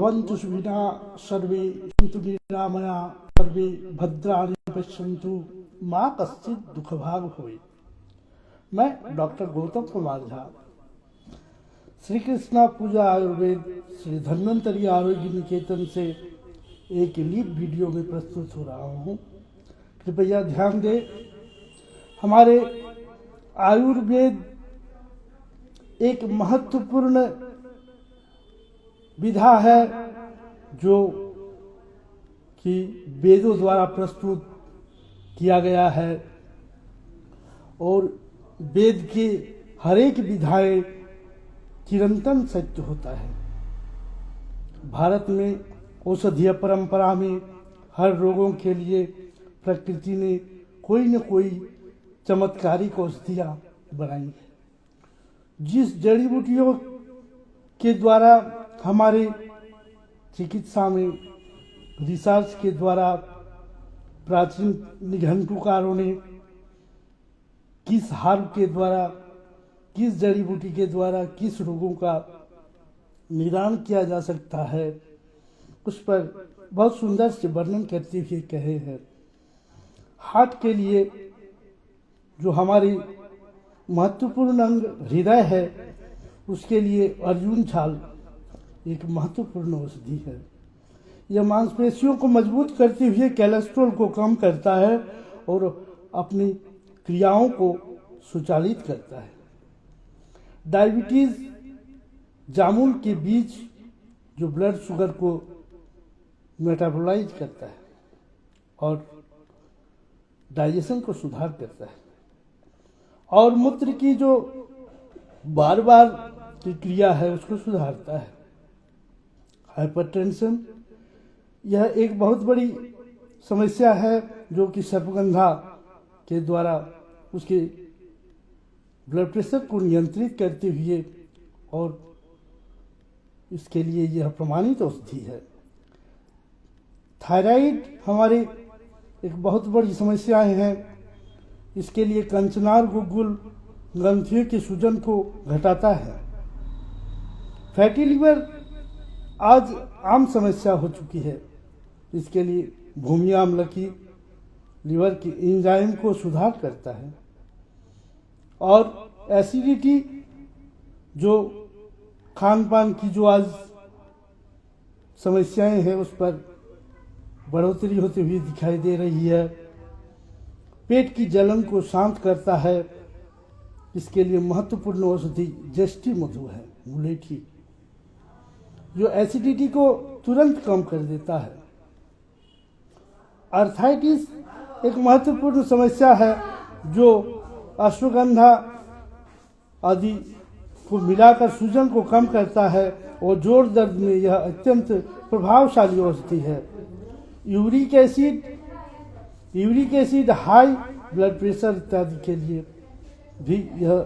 भवन्तु सुखिनः सर्वे सन्तु निरामया सर्वे भद्राणि पश्यन्तु माँ कश्चित् दुःखभाग् भवेत्। मैं डॉक्टर गौतम कुमार झा श्री कृष्णा पूजा आयुर्वेद श्री धन्वंतरी आरोग्य निकेतन से एक लिप वीडियो में प्रस्तुत हो रहा हूँ। कृपया ध्यान दें। हमारे आयुर्वेद एक महत्वपूर्ण विधा है जो कि वेदों द्वारा प्रस्तुत किया गया है और वेद के हर एक विधाएं चिरंतन सत्य होता है। भारत में औषधीय परंपरा में हर रोगों के लिए प्रकृति ने कोई न कोई चमत्कारिक औषधियाँ बनाई है, जिस जड़ी बूटियों के द्वारा हमारे चिकित्सा में रिसर्च के द्वारा प्राचीन निघंटुकारों ने किस हर्ब के द्वारा, किस जड़ी बूटी के द्वारा किस रोगों का निदान किया जा सकता है, उस पर बहुत सुंदर से वर्णन करते हुए कहे हैं। हार्ट के लिए जो हमारी महत्वपूर्ण अंग हृदय है, उसके लिए अर्जुन छाल एक महत्वपूर्ण औषधि है। यह मांसपेशियों को मजबूत करते हुए कोलेस्ट्रॉल को कम करता है और अपनी क्रियाओं को सुचालित करता है। डायबिटीज जामुन के बीज जो ब्लड शुगर को मेटाबोलाइज करता है और डाइजेशन को सुधार करता है, और मूत्र की जो बार बार की क्रिया है उसको सुधारता है। हाइपरटेंशन यह एक बहुत बड़ी समस्या है जो कि सर्पगंधा के द्वारा उसके ब्लड प्रेशर को नियंत्रित करते हुए, और इसके लिए यह प्रमाणित औषधि है। थायराइड हमारे एक बहुत बड़ी समस्याएं हैं। इसके लिए कंचनार गुग्गुल ग्रंथियों के सूजन को घटाता है। फैटी लिवर आज आम समस्या हो चुकी है। इसके लिए भूमि आम्लकी लिवर की एंजाइम को सुधार करता है, और एसिडिटी जो खान पान की जो आज समस्याएं हैं उस पर बढ़ोतरी होती हुई दिखाई दे रही है। पेट की जलन को शांत करता है। इसके लिए महत्वपूर्ण औषधि जस्टी मधु है, मुलेठी, जो एसिडिटी को तुरंत कम कर देता है। आर्थराइटिस एक महत्वपूर्ण समस्या है जो अश्वगंधा आदि को मिलाकर सूजन को कम करता है, और जोड़ दर्द में यह अत्यंत प्रभावशाली औषधि है। Uric acid high blood pressure इत्यादि के लिए भी यह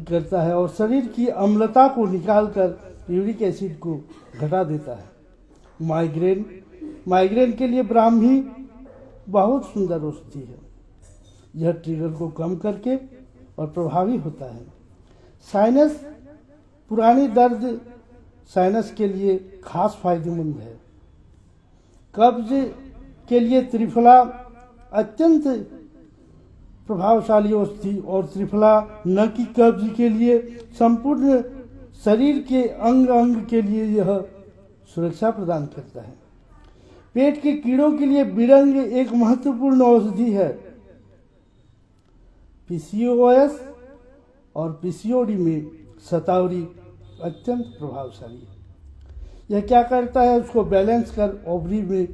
करता है, और शरीर की अम्लता को निकालकर यूरिक एसिड को घटा देता है। माइग्रेन के लिए ब्राह्मी बहुत सुंदर औषधि है। यह ट्रिगर को कम करके और प्रभावी होता है। साइनस पुरानी दर्द साइनस के लिए खास फायदेमंद है। कब्ज के लिए त्रिफला अत्यंत प्रभावशाली औषधि, और त्रिफला न कि कब्ज के लिए संपूर्ण शरीर के अंग अंग के लिए यह सुरक्षा प्रदान करता है। पेट के कीड़ों के लिए बिरंग एक महत्वपूर्ण औषधि है। पीसीओएस और पीसीओडी में शतावरी अत्यंत प्रभावशाली है। यह क्या करता है, उसको बैलेंस कर ओवरी में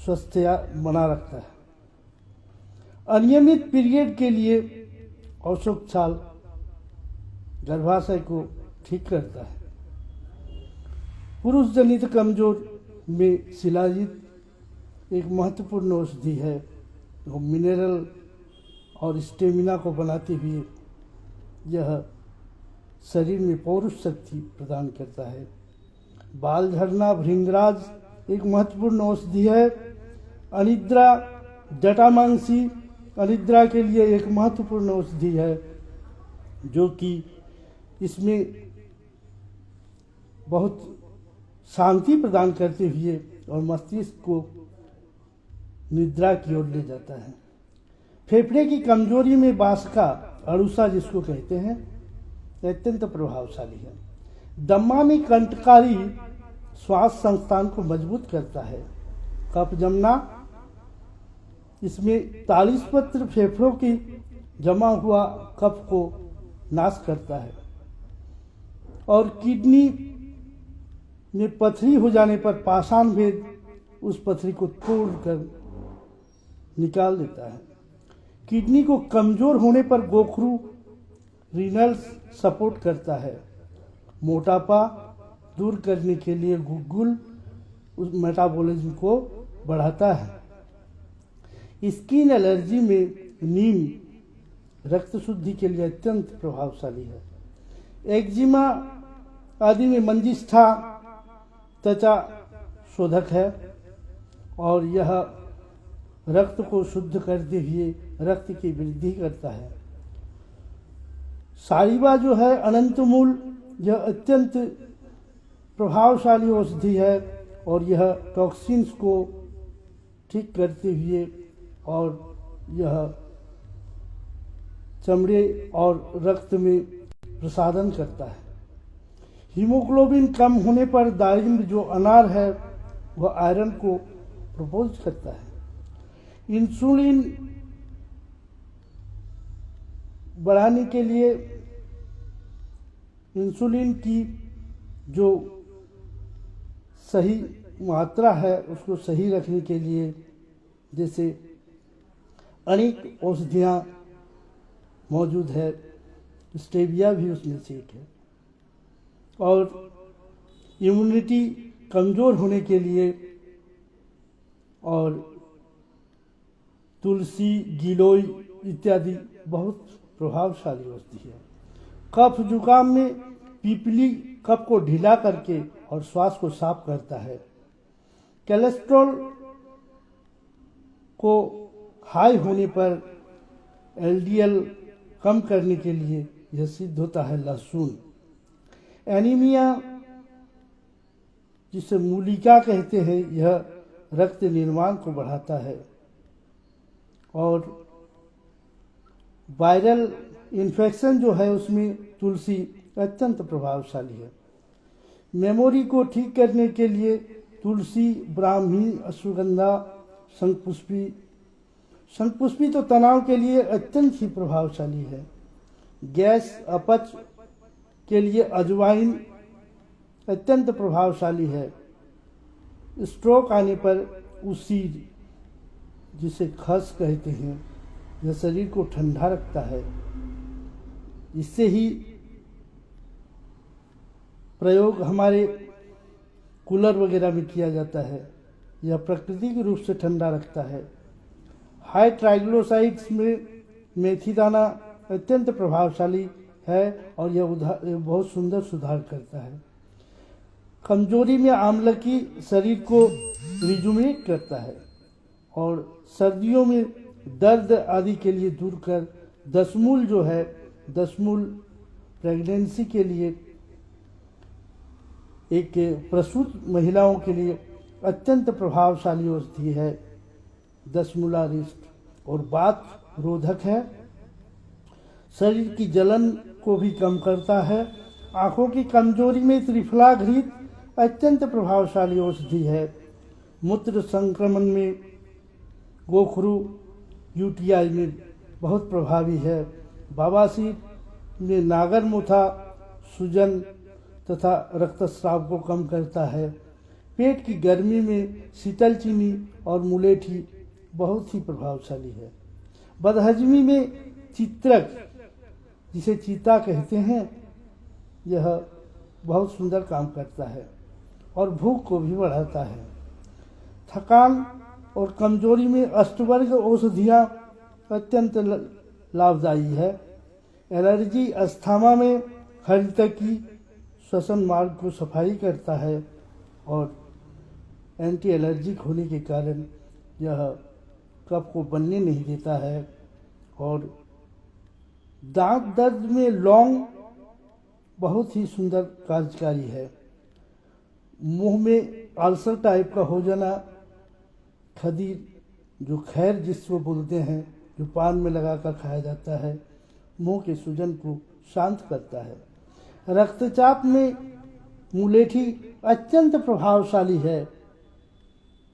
स्वस्थता बना रखता है। अनियमित पीरियड के लिए अशोक छाल गर्भाशय को ठीक करता है। पुरुष जनित कमजोर में शिलाजीत एक महत्वपूर्ण औषधि है। वो मिनरल और स्टेमिना को बनाते हुए यह शरीर में पौरुष शक्ति प्रदान करता है। बाल झड़ना भृंगराज एक महत्वपूर्ण औषधि है। अनिद्रा जटामांसी अनिद्रा के लिए एक महत्वपूर्ण औषधि है, जो कि इसमें बहुत शांति प्रदान करते हुए और मस्तिष्क को निद्रा की ओर ले जाता है। फेफड़े की कमजोरी में बांस का अड़ूसा जिसको कहते हैं अत्यंत प्रभावशाली है। दम्मा में कंटकारी श्वास संस्थान को मजबूत करता है। कफ जमना, इसमें 40 पत्र फेफड़ों की जमा हुआ कफ को नाश करता है और किडनी में पथरी हो जाने पर पाषाण भेद उस पथरी को तोड़कर निकाल देता है। किडनी को कमजोर होने पर गोखरू रीनल सपोर्ट करता है। मोटापा दूर करने के लिए गुग्गुल उस मेटाबॉलिज्म को बढ़ाता है। स्किन एलर्जी में नीम रक्त शुद्धि के लिए अत्यंत प्रभावशाली है। एक्जिमा आदि में मंजिष्ठा त्वचा शोधक है और यह रक्त को शुद्ध करते हुए रक्त की वृद्धि करता है। सारिबा जो है अनंत मूल, यह अत्यंत प्रभावशाली औषधि है और यह टॉक्सिन्स को ठीक करते हुए और यह चमड़े और रक्त में प्रसादन करता है। हीमोग्लोबिन कम होने पर दारिम्ब जो अनार है वह आयरन को प्रपोज करता है। इंसुलिन बढ़ाने के लिए इंसुलिन की जो सही मात्रा है उसको सही रखने के लिए जैसे अनेक औषधियाँ मौजूद है, स्टेविया भी उसमें से एक है। और इम्यूनिटी कमज़ोर होने के लिए और तुलसी, गिलोय इत्यादि बहुत प्रभावशाली औषधि है। कफ जुकाम में पीपली कफ को ढीला करके और श्वास को साफ करता है। कोलेस्ट्रॉल को हाई होने पर एलडीएल कम करने के लिए यह सिद्ध होता है लहसुन। एनीमिया जिसे मूलिका कहते हैं, यह रक्त निर्माण को बढ़ाता है और वायरल इन्फेक्शन जो है उसमें तुलसी अत्यंत प्रभावशाली है। मेमोरी को ठीक करने के लिए तुलसी, ब्राह्मी, अश्वगंधा, शंखपुष्पी तो तनाव के लिए अत्यंत ही प्रभावशाली है। गैस अपच के लिए अजवाइन अत्यंत प्रभावशाली है। स्ट्रोक आने पर उसीर जिसे खस कहते हैं, यह शरीर को ठंडा रखता है। इससे ही प्रयोग हमारे कूलर वगैरह में किया जाता है। यह प्राकृतिक रूप से ठंडा रखता है। हाई ट्राइग्लिसराइड्स में मेथी दाना अत्यंत प्रभावशाली है और यह बहुत सुंदर सुधार करता है। कमजोरी में आमलकी शरीर को रिजुमिनेट करता है और सर्दियों में दर्द आदि के लिए दूर कर दशमूल जो है, दशमूल प्रेगनेंसी के लिए एक प्रसूत महिलाओं के लिए अत्यंत प्रभावशाली औषधि है। दशमूलारिष्ट और वात रोधक है। शरीर की जलन को भी कम करता है। आंखों की कमजोरी में त्रिफला घृत अत्यंत प्रभावशाली औषधि है। मूत्र संक्रमण में गोखरू यूटीआई में बहुत प्रभावी है। बवासीर में नागरमोथा सूजन तथा रक्तस्राव को कम करता है। पेट की गर्मी में शीतल चीनी और मुलेठी बहुत ही प्रभावशाली है। बदहजमी में चित्रक जिसे चीता कहते हैं, यह बहुत सुंदर काम करता है और भूख को भी बढ़ाता है। थकान और कमजोरी में अष्टवर्ग औषधियाँ अत्यंत लाभदायी है। एलर्जी अस्थमा में हरितकी श्वसन मार्ग को सफाई करता है और एंटी एलर्जिक होने के कारण यह कफ को बनने नहीं देता है। और दांत दर्द में लौंग बहुत ही सुंदर कार्यकारी है। मुंह में अल्सर टाइप का हो जाना, खदीर जो खैर जिसको बोलते हैं, जो पान में लगाकर खाया जाता है, मुंह के सूजन को शांत करता है। रक्तचाप में मुलेठी अत्यंत प्रभावशाली है,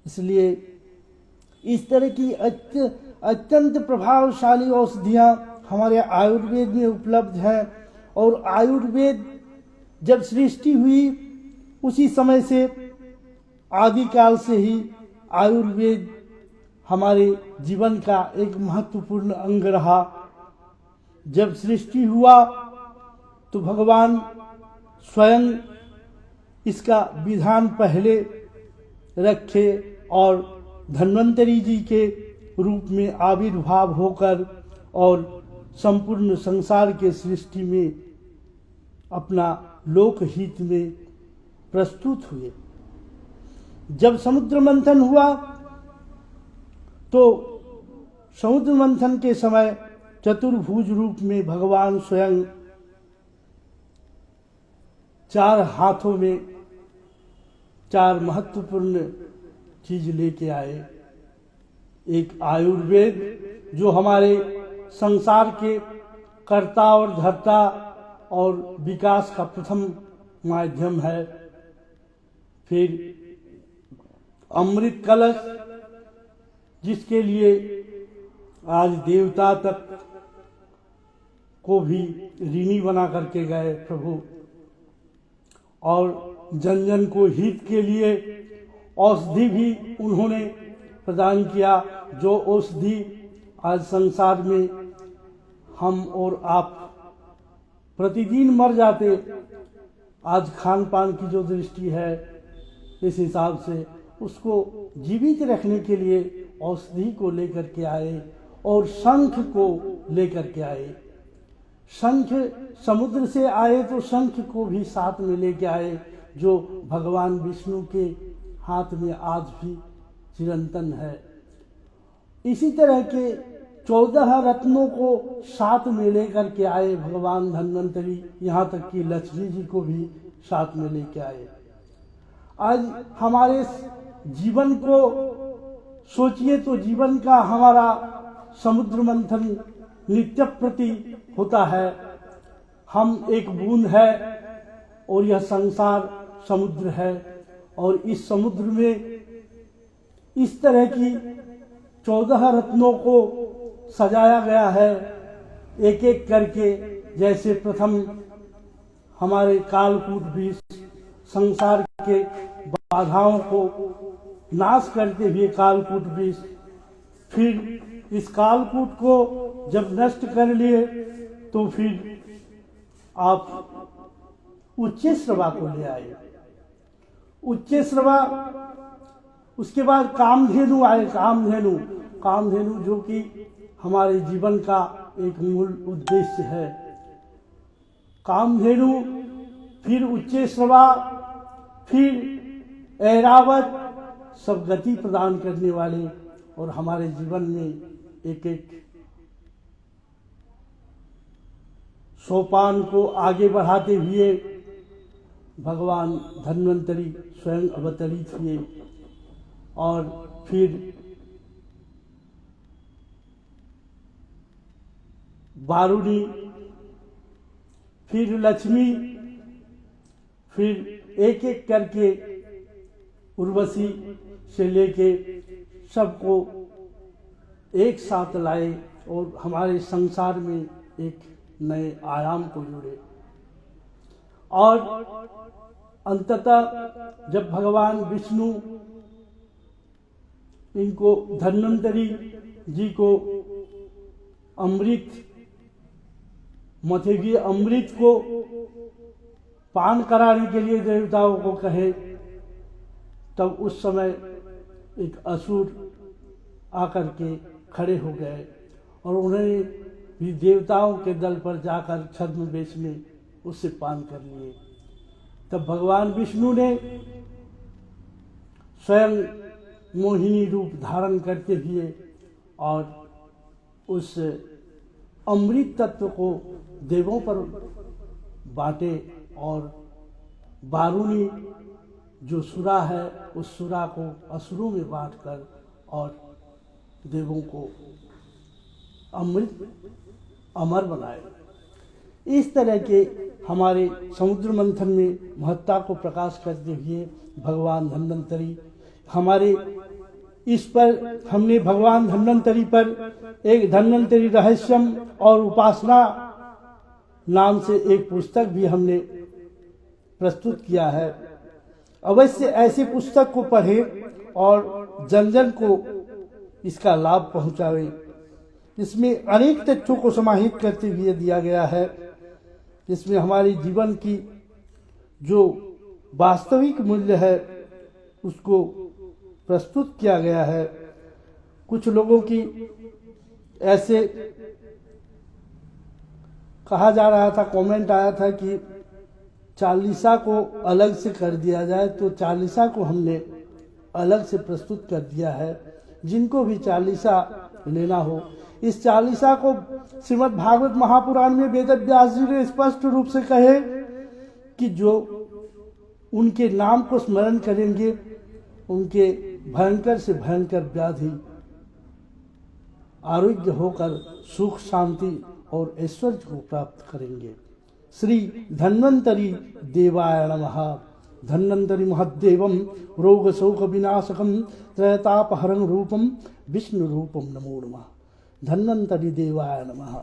इसलिए इस तरह की अत्यंत प्रभावशाली औषधियाँ हमारे आयुर्वेद में उपलब्ध हैं। और आयुर्वेद जब सृष्टि हुई उसी समय से, आदिकाल से ही आयुर्वेद हमारे जीवन का एक महत्वपूर्ण अंग रहा। जब सृष्टि हुआ तो भगवान स्वयं इसका विधान पहले रखे और धन्वंतरी जी के रूप में आविर्भाव होकर और संपूर्ण संसार के सृष्टि में अपना लोकहित में प्रस्तुत हुए। जब समुद्र मंथन हुआ तो समुद्र मंथन के समय चतुर्भुज रूप में भगवान स्वयं 4 हाथों में 4 महत्वपूर्ण चीज लेके आए। एक आयुर्वेद जो हमारे संसार के कर्ता और धर्ता और विकास का प्रथम माध्यम है। फिर अमृत कलश, जिसके लिए आज देवता तक को भी ऋणी बना करके गए प्रभु, और जन जन को हित के लिए औषधि भी उन्होंने प्रदान किया, जो औषधि आज संसार में हम और आप प्रतिदिन मर जाते। आज खान पान की जो दृष्टि है, इस हिसाब से उसको जीवित रखने के लिए औषधि को लेकर के आए और शंख को लेकर के आए। शंख समुद्र से आए तो शंख को भी साथ में लेके आए, जो भगवान विष्णु के हाथ में आज भी चिरंतन है। इसी तरह के 14 रत्नों को साथ में लेकर के आए भगवान धन्वंतरी, यहाँ तक कि लक्ष्मी जी को भी साथ में लेके आए। आज हमारे जीवन को सोचिए तो जीवन का हमारा समुद्र मंथन नित्य प्रति होता है। हम एक बूंद है और यह संसार समुद्र है, और इस समुद्र में इस तरह की 14 रत्नों को सजाया गया है, एक एक करके। जैसे प्रथम हमारे कालकूट विष, संसार के बाधाओं को नाश करते हुए कालकूट विष। फिर इस कालकूट को जब नष्ट कर लिए तो फिर आप उच्चैश्रवा को ले आए। उच्चैश्रवा, उसके बाद कामधेनु आए। कामधेनु जो कि हमारे जीवन का एक मूल उद्देश्य है। कामधेनु, फिर उच्चैश्रवा, फिर ऐरावत, सब गति प्रदान करने वाले और हमारे जीवन में एक एक सोपान को आगे बढ़ाते हुए भगवान धन्वंतरी स्वयं अवतरित हुए। और फिर वारुणी, फिर लक्ष्मी, फिर एक एक करके उर्वशी से लेके सबको एक साथ लाए और हमारे संसार में एक नए आयाम को जुड़े। और अंततः जब भगवान विष्णु इनको धन्वंतरी जी को अमृत, मथेगी अमृत को पान कराने के लिए देवताओं को कहे, तब उस समय एक असुर आकर के खड़े हो गए और उन्होंने भी देवताओं के दल पर जाकर छद्मवेश में उससे पान कर लिए। तब भगवान विष्णु ने स्वयं मोहिनी रूप धारण करते हुए और उस अमृत तत्व को देवों पर बांटे। और वारुणी जो सुरा है उस सुरा को असुरों में बांटकर और देवों को अमृत अमर बनाए। इस तरह के हमारे समुद्र मंथन में महत्ता को प्रकाश करते हुए भगवान धन्वंतरी हमारे इस पर हमने भगवान धन्वंतरी पर एक धन्वंतरी रहस्यम और उपासना नाम से एक पुस्तक भी हमने प्रस्तुत किया है। अवश्य ऐसी पुस्तक को पढ़े और जन जन को इसका लाभ पहुंचावे। इसमें अनेक तथ्यों को समाहित करते हुए दिया गया है। इसमें हमारे जीवन की जो वास्तविक मूल्य है उसको प्रस्तुत किया गया है। कुछ लोगों की ऐसे कहा जा रहा था, कमेंट आया था कि चालीसा को अलग से कर दिया जाए, तो चालीसा को हमने अलग से प्रस्तुत कर दिया है। जिनको भी चालीसा लेना हो, इस चालीसा को श्रीमद् भागवत महापुराण में वेद व्यास जी ने स्पष्ट रूप से कहे कि जो उनके नाम को स्मरण करेंगे उनके भयंकर से भयंकर व्याधि आरोग्य होकर सुख शांति और ऐश्वर्य को प्राप्त करेंगे। श्री धन्वंतरी देवाय नमः। धन्वंतरी महद्देवम रोग शोक विनाशकम त्रयतापहरं रूपम विष्णु रूपम नमो नमः। धन्वंतरी देवाय नमः।